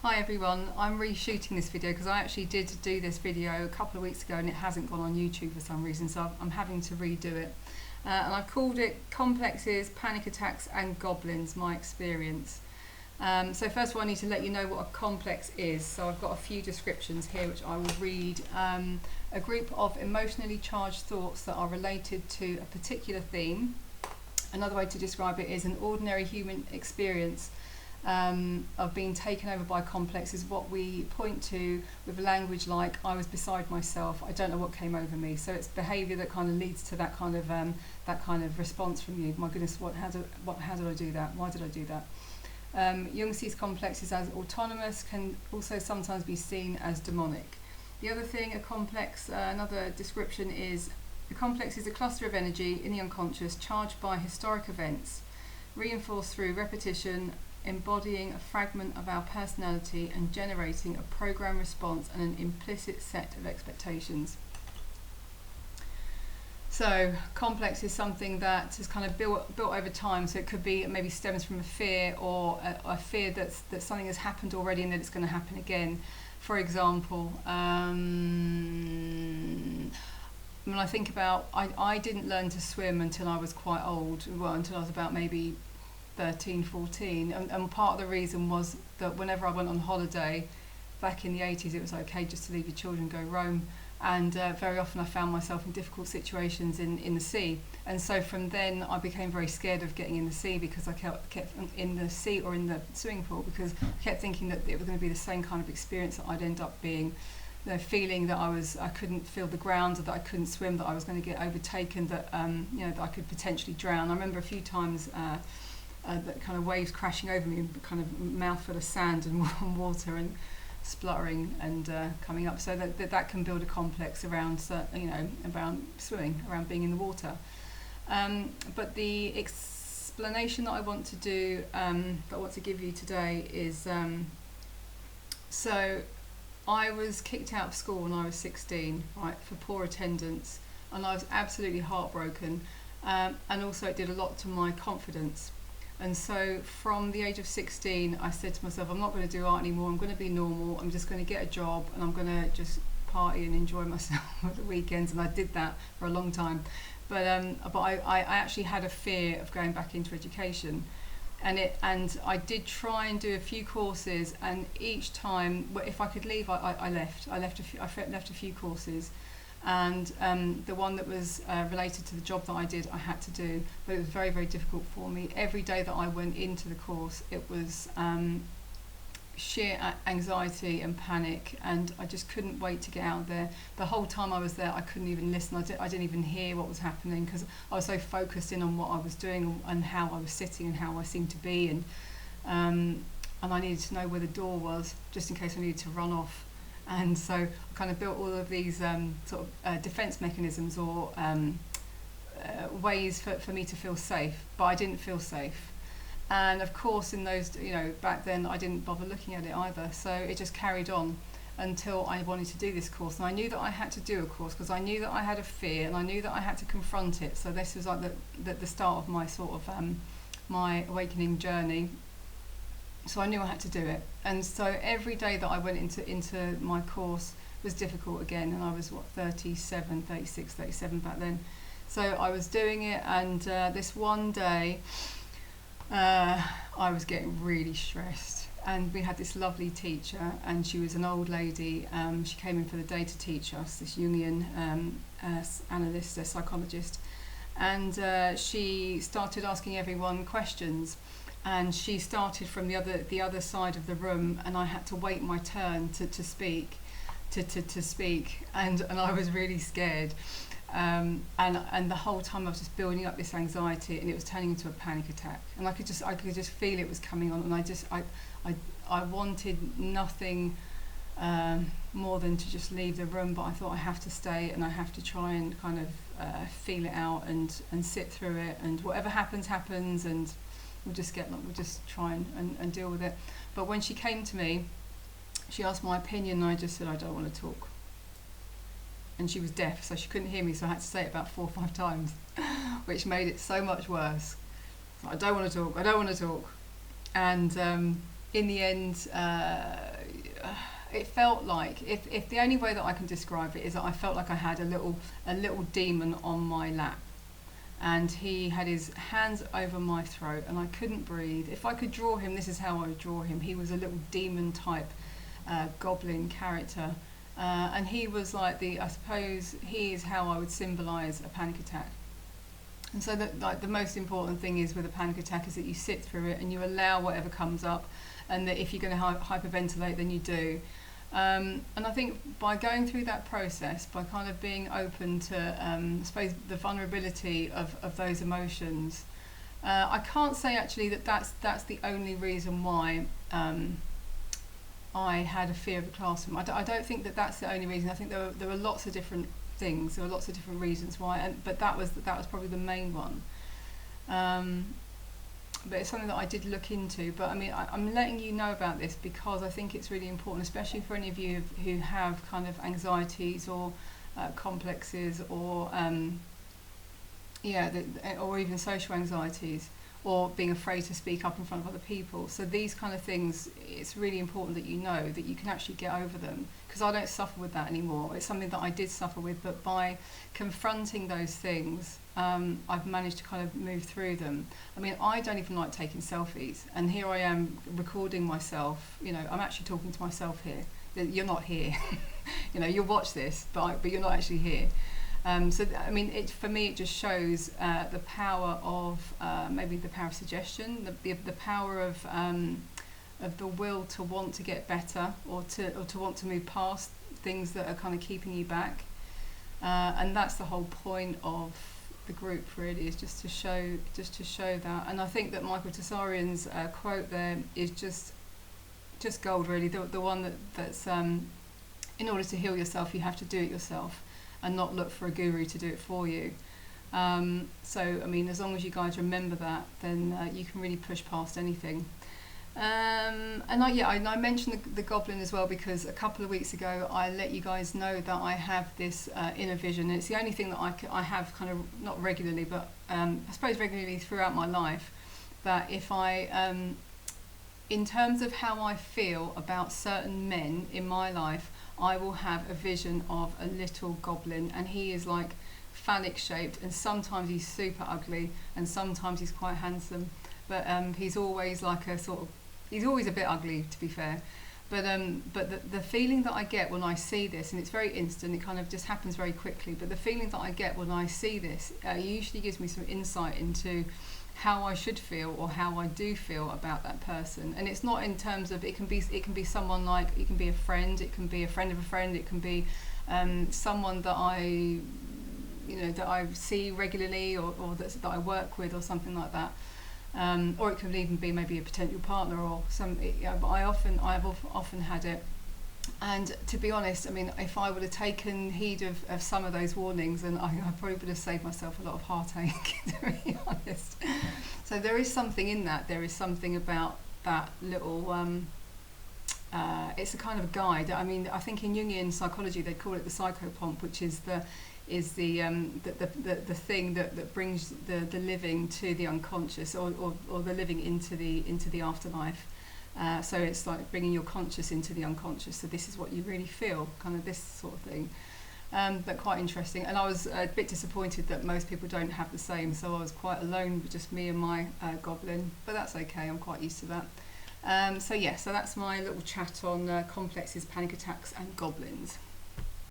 Hi everyone, I'm reshooting this video because I actually did do this video a couple of weeks ago and it hasn't gone on YouTube for some reason, so I'm having to redo it. And I've called it Complexes, Panic Attacks and Goblins, My Experience. So first of all I need to let you know what a complex is. So I've got a few descriptions here which I will read. A group of emotionally charged thoughts that are related to a particular theme. Another way to describe it is an ordinary human experience of being taken over by complex is what we point to with language like "I was beside myself, I don't know what came over me." So it's behaviour that kind of leads to that kind of response from you. My goodness, how did I do that? Why did I do that? Jung sees complexes as autonomous, can also sometimes be seen as demonic. The other thing, another description is a complex is a cluster of energy in the unconscious charged by historic events, reinforced through repetition, embodying a fragment of our personality and generating a program response and an implicit set of expectations. So complex is something that is kind of built over time, so it could be maybe stems from a fear or a fear that something has happened already and that it's going to happen again. For example, when I think about, I didn't learn to swim until I was quite old, until I was about maybe 13, 14, and part of the reason was that whenever I went on holiday back in the 80s, it was okay just to leave your children and go roam, and very often I found myself in difficult situations in the sea, and so from then I became very scared of getting in the sea because I kept in the sea or in the swimming pool because I kept thinking that it was going to be the same kind of experience that I'd end up being, feeling that I couldn't feel the ground, or that I couldn't swim, that I was going to get overtaken, that that I could potentially drown. I remember a few times that kind of waves crashing over me, kind of mouthful of sand and water and spluttering and coming up. So that can build a complex around around swimming, around being in the water. But the explanation that I want to do, that I want to give you today is so I was kicked out of school when I was 16, right, for poor attendance, and I was absolutely heartbroken, and also it did a lot to my confidence. And so from the age of 16, I said to myself, I'm not going to do art anymore, I'm going to be normal, I'm just going to get a job and I'm going to just party and enjoy myself at the weekends. And I did that for a long time. But I actually had a fear of going back into education. And I did try and do a few courses, and each time, if I could leave, I left. I left a few courses. And the one that was related to the job that I did, I had to do, but it was very, very difficult for me. Every day that I went into the course, it was sheer anxiety and panic, and I just couldn't wait to get out there. The whole time I was there, I couldn't even listen. I didn't even hear what was happening because I was so focused in on what I was doing and how I was sitting and how I seemed to be, and I needed to know where the door was just in case I needed to run off. And so I kind of built all of these defense mechanisms or ways for me to feel safe, but I didn't feel safe. And of course, in those, back then I didn't bother looking at it either. So it just carried on until I wanted to do this course. And I knew that I had to do a course because I knew that I had a fear and I knew that I had to confront it. So this was like the start of my sort of my awakening journey. So I knew I had to do it, and so every day that I went into my course was difficult again, and I was 36, 37 back then. So I was doing it, and this one day I was getting really stressed, and we had this lovely teacher, and she was an old lady. She came in for the day to teach us, this Jungian analyst, a psychologist, and she started asking everyone questions. And she started from the other side of the room, and I had to wait my turn to speak, and I was really scared, and the whole time I was just building up this anxiety, and it was turning into a panic attack, and I could just feel it was coming on, and I wanted nothing more than to just leave the room, but I thought I have to stay and I have to try and kind of feel it out and sit through it, and whatever happens, and we'll just try and deal with it. But when she came to me, she asked my opinion, and I just said, I don't want to talk. And she was deaf, so she couldn't hear me, so I had to say it about 4 or 5 times, which made it so much worse. I don't want to talk. And in the end, it felt like, if the only way that I can describe it is that I felt like I had a little demon on my lap, and he had his hands over my throat and I couldn't breathe. If I could draw him, this is how I would draw him. He was a little demon type goblin character, and he was like I suppose he is how I would symbolise a panic attack. And so that, like, the most important thing is with a panic attack is that you sit through it and you allow whatever comes up, and that if you're going to hyperventilate, then you do. And I think by going through that process, by kind of being open to, I suppose, the vulnerability of those emotions, I can't say actually that's the only reason why I had a fear of the classroom. I don't think that's the only reason. I think there were lots of different things. There were lots of different reasons why, but that was probably the main one. But it's something that I did look into. But I mean, I'm letting you know about this because I think it's really important, especially for any of you who have kind of anxieties or complexes, or or even social anxieties, or being afraid to speak up in front of other people. So these kind of things, it's really important that you know that you can actually get over them, because I don't suffer with that anymore. It's something that I did suffer with, but by confronting those things, I've managed to kind of move through them. I mean, I don't even like taking selfies, and here I am recording myself. You know, I'm actually talking to myself here. You're not here. You know, you'll watch this, but you're not actually here. So I mean, for me, it just shows the power of maybe the power of suggestion, the power of the will to want to get better, or to want to move past things that are kind of keeping you back. And that's the whole point of the group, really, is just to show that. And I think that Michael Tessarian's quote there is just gold, really. The one that's in order to heal yourself, you have to do it yourself, and not look for a guru to do it for you. So, I mean, as long as you guys remember that, then you can really push past anything. And I mentioned the Goblin as well, because a couple of weeks ago I let you guys know that I have this inner vision. And it's the only thing that I have kind of, not regularly, but I suppose regularly throughout my life, that if I, in terms of how I feel about certain men in my life, I will have a vision of a little goblin, and he is like phallic shaped, and sometimes he's super ugly and sometimes he's quite handsome, but he's always like he's always a bit ugly, to be fair, but the feeling that I get when I see this, and it's very instant, it kind of just happens very quickly, but the feeling that I get when I see this usually gives me some insight into how I should feel, or how I do feel about that person. And it's not in terms of, it can be someone, like, it can be a friend, it can be a friend of a friend, it can be someone that I see regularly, or that I work with, or something like that. Or it could even be maybe a potential partner, or but I've often had it. And to be honest, I mean, if I would have taken heed of some of those warnings, then I probably would have saved myself a lot of heartache, to be honest. So there is something in that. There is something about that little, it's a kind of guide. I mean, I think in Jungian psychology they call it the psychopomp, which is the thing that brings the living to the unconscious, or the living into the afterlife. So it's like bringing your conscious into the unconscious. So this is what you really feel, kind of this sort of thing. But quite interesting. And I was a bit disappointed that most people don't have the same. So I was quite alone with just me and my goblin. But that's okay. I'm quite used to that. So that's my little chat on complexes, panic attacks, and goblins.